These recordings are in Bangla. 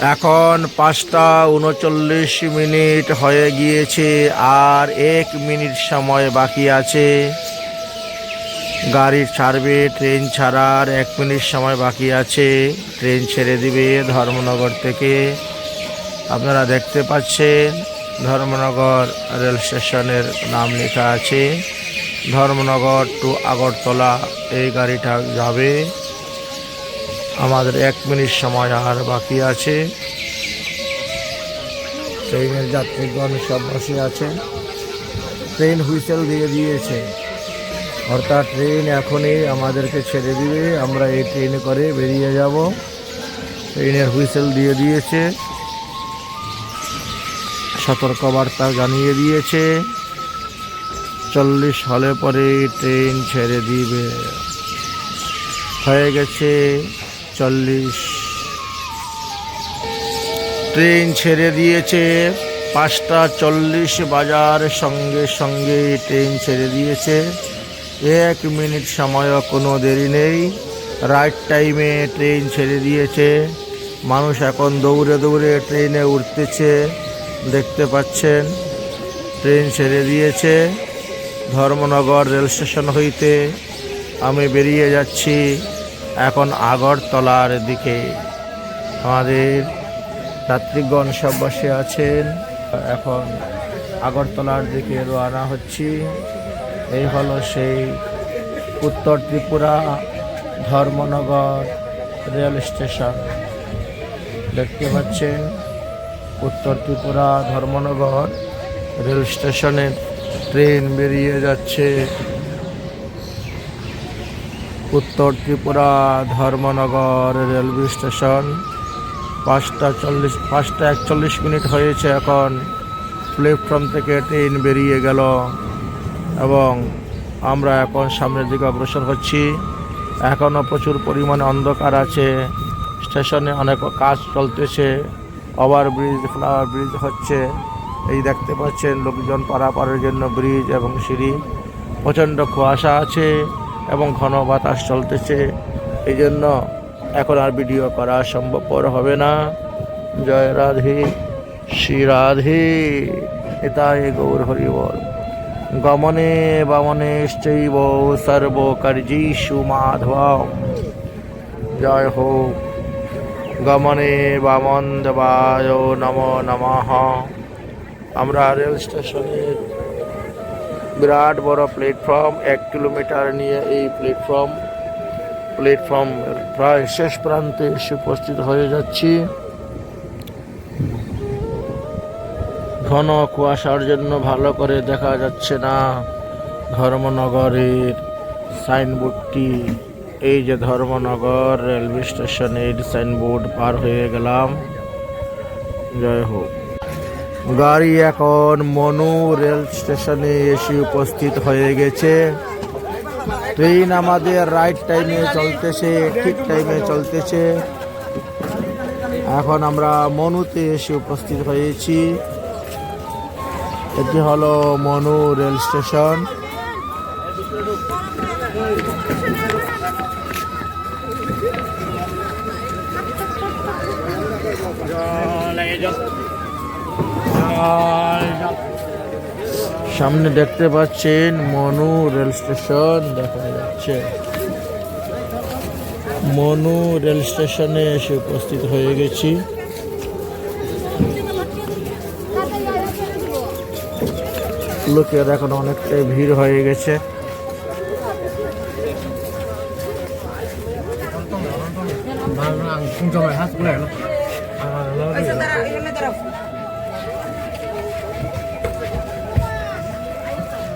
এখন 5টা 39 হয়ে গিয়েছে, আর 1 মিনিট সময় বাকি আছে। গাড়ি ছাড়বে, ট্রেন ছাড়ার 1 মিনিট সময় বাকি আছে। ট্রেন ছেড়ে দিবে ধর্মনগর থেকে। আপনারা দেখতে পাচ্ছেন ধর্মনগর রেল স্টেশনের নাম লেখা আছে। ধর্মনগর টু আগরতলা এই গাড়িটা যাবে। আমাদের 1 মিনিট সময় আর বাকি আছে। ট্রেনের যাত্রীগণ সব বসে আছে। ট্রেন হুইসেল দিয়ে দিয়েছে, অর্থাৎ ট্রেন এখনই আমাদেরকে ছেড়ে দিবে। আমরা এই ট্রেনে করে বেরিয়ে যাব। ট্রেনের হুইসেল দিয়ে দিয়েছে, সতর্কবার্তা জানিয়ে দিয়েছে। 40 হলে পরে ট্রেন ছেড়ে দিবে। হয়ে গেছে 40। ট্রেন ছেড়ে দিয়েছে। 5টা 40 বাজার সঙ্গে সঙ্গে ট্রেন ছেড়ে দিয়েছে। 1 মিনিট সময়ও কোনো দেরি নেই। রাইট টাইমে ট্রেন ছেড়ে দিয়েছে। মানুষ এখন দৌড়ে দৌড়ে ট্রেনে উঠতেছে, দেখতে পাচ্ছেন। ট্রেন ছেড়ে দিয়েছে। ধর্মনগর রেল স্টেশন হইতে আমি বেরিয়ে যাচ্ছি এখন আগরতলার দিকে। আমাদের যাত্রীগণ সব বসে আছেন। এখন আগরতলার দিকে রওনা হচ্ছি। এই হলো সেই উত্তর ত্রিপুরা ধর্মনগর রেল স্টেশন। দেখতে পাচ্ছেন উত্তর ত্রিপুরা ধর্মনগর রেল স্টেশনের ট্রেন বেরিয়ে যাচ্ছে। উত্তর ত্রিপুরা ধর্মনগর রেলওয়ে স্টেশন। 5টা 41 হয়েছে এখন। প্ল্যাটফর্ম থেকে ট্রেন বেরিয়ে গেল এবং আমরা এখন সামনের দিকে অগ্রসর হচ্ছি। এখনও প্রচুর পরিমাণে অন্ধকার আছে। স্টেশনে অনেক কাজ চলতেছে। ওভারব্রিজ, ফ্লাইওভার ব্রিজ হচ্ছে। এই দেখতে পাচ্ছেন লোকজন পারাপারের জন্য ব্রিজ এবং সিঁড়ি। প্রচণ্ড কুয়াশা আছে এবং ঘন বাতাস চলতেছে। এই জন্য এখন আর ভিডিও করা সম্ভবপর হবে না। জয় রাধে, শ্রী রাধে, নিতাই গৌর হরি বল। গমনে বামনেশ্চৈব সর্বকার্যেষু মাধবম। জয় হোক। গমনে বামন দেবায় নমো নমঃ। আমরা রেল স্টেশনের বিরাট বড় প্ল্যাটফর্ম, 1 কিলোমিটার নিয়ে এই প্ল্যাটফর্ম প্রায় শেষ প্রান্তে এসে উপস্থিত হয়ে যাচ্ছি। ঘন কুয়াশার জন্য ভালো করে দেখা যাচ্ছে না ধর্মনগরের সাইনবোর্ডটি। এই যে ধর্মনগর রেলওয়ে স্টেশনের সাইনবোর্ড পার হয়ে গেলাম। জয় হোক। গাড়ি এখন মনু রেল স্টেশনে এসে উপস্থিত হয়ে গেছে। ট্রেন আমাদের রাইট টাইমে চলতেছে, ঠিক টাইমে চলতেছে। এখন আমরা মনুতে এসে উপস্থিত হয়েছি। এটি হলো মনু রেল স্টেশন। সামনে দেখতে পাচ্ছেন মনু রেল স্টেশন দেখা যাচ্ছে। মনু রেল স্টেশনে এসে উপস্থিত হয়ে গেছি। লোকের এখন অনেকটাই ভিড় হয়ে গেছে।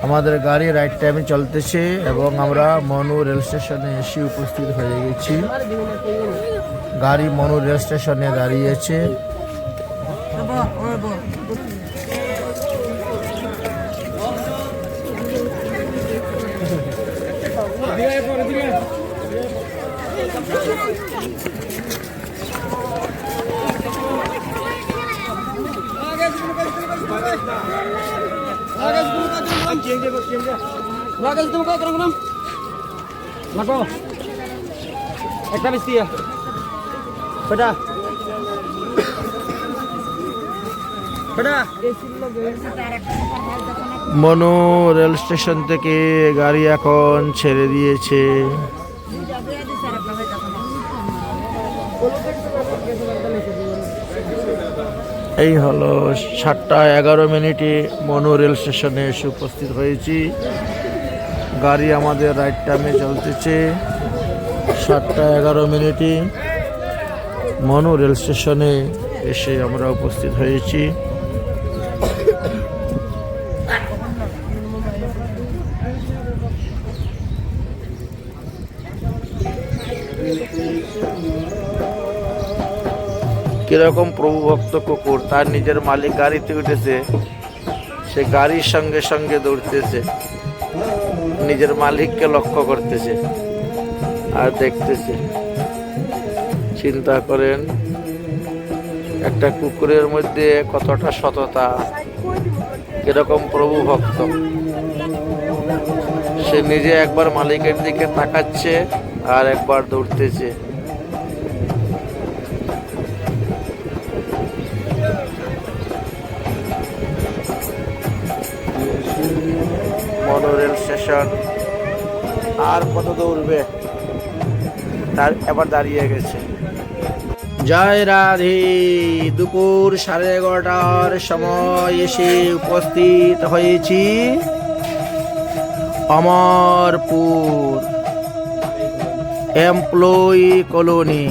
আমাদের গাড়ি রাইট টাইমে চলতেছে এবং আমরা মনু রেল স্টেশনে এসে উপস্থিত হয়ে গেছি। গাড়ি মনু রেল স্টেশনে দাঁড়িয়েছে। Bagas itu muka kurang-kurang. Mako. Ekta mesti ya. Pada. বেটা মনু রেল স্টেশন থেকে গাড়ি এখন ছেড়ে দিয়েছে। এই হলো 7:11 মনু রেল স্টেশনে এসে উপস্থিত হয়েছি। গাড়ি আমাদের রাইট টাইমে চলতেছে। 7:11 মনু রেল স্টেশনে এসে আমরা উপস্থিত হয়েছি। কিরকম প্রভু ভক্ত কুকুর, তার নিজের মালিক গাড়িতে উঠেছে, সে গাড়ির সঙ্গে সঙ্গে দৌড়তেছে, নিজের মালিককে লক্ষ্য করতেছে আর দেখতেছে। চিন্তা করেন একটা কুকুরের মধ্যে কতটা সততা, কিরকম প্রভু ভক্ত। সে নিজে একবার মালিকের দিকে তাকাচ্ছে আর একবার দৌড়তেছে। মনু রেল স্টেশন আর কত দৌড়বে, তার এবার দাঁড়িয়ে গেছে। জয় রাধে। দুপুর 11:30 সময় এসে উপস্থিত হয়েছি অমরপুর এমপ্লয়ি কলোনি,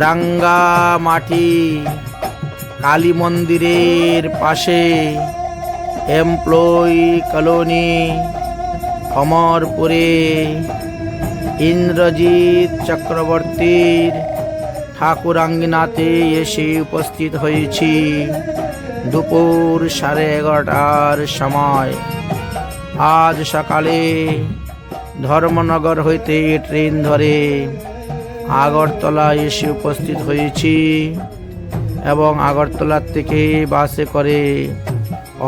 রাঙ্গামাটি কালী মন্দিরের পাশে এমপ্লয়ি কলোনি অমরপুরে ইন্দ্রজিৎ চক্রবর্তীর ঠাকুরাঙ্গিনাতে এসে উপস্থিত হয়েছি দুপুর 11:30 সময়। আজ সকালে ধর্মনগর হইতে ট্রেন ধরে আগরতলা এসে উপস্থিত হয়েছি এবং আগরতলার থেকে বাসে করে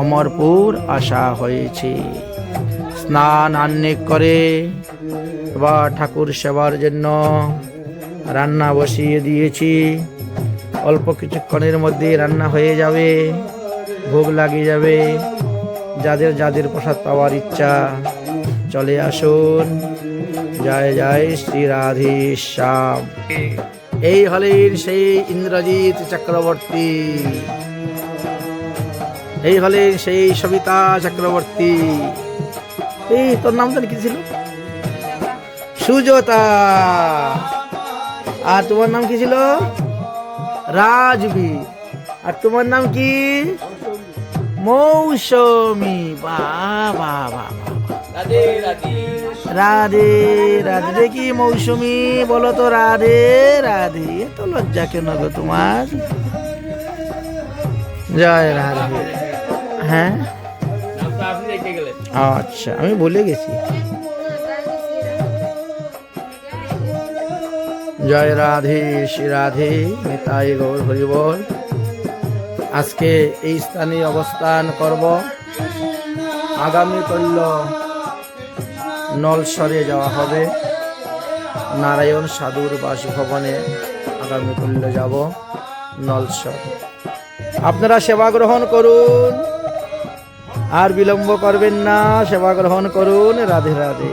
অমরপুর আসা হয়েছে। স্নান আহ্নিক করে বা ঠাকুর সেবার জন্য রান্না বসিয়ে দিয়েছি। অল্প কিছুক্ষণের মধ্যে রান্না হয়ে যাবে, ভোগ লাগিয়ে যাবে। যাদের যাদের প্রসাদ পাওয়ার ইচ্ছা চলে আসুন। জয় জয় শ্রী রাধে শ্যাম। এই হলেন সেই ইন্দ্রজিৎ চক্রবর্তী, এই হলেন সেই সবিতা চক্রবর্তী। এই তোর নাম তো কি ছিল? সুজতা। আর তোমার নাম কি ছিল? রাজবীর। আর তোমার নাম কি? মৌসুমী। বাবা বাবা, রাধে রাধে। দেখি মৌসুমী বলো তো রাধে রাধে। এত লজ্জা কেন গো তোমার? জয় রাধে। হ্যাঁ আচ্ছা, আমি বলে গেছি। জয় রাধে শ্রী রাধে, নিতাই গৌর হরি বল। আজকে এই স্থানে অবস্থান করব। আগামী কল্য নলসরে যাওয়া হবে, নারায়ণ সাধুর বাসভবনে আগামী কল্য যাব নলসর। আপনারা সেবা গ্রহণ করুন, আর বিলম্ব করবেন না, সেবা গ্রহণ করুন। রাধে রাধে।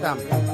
দাম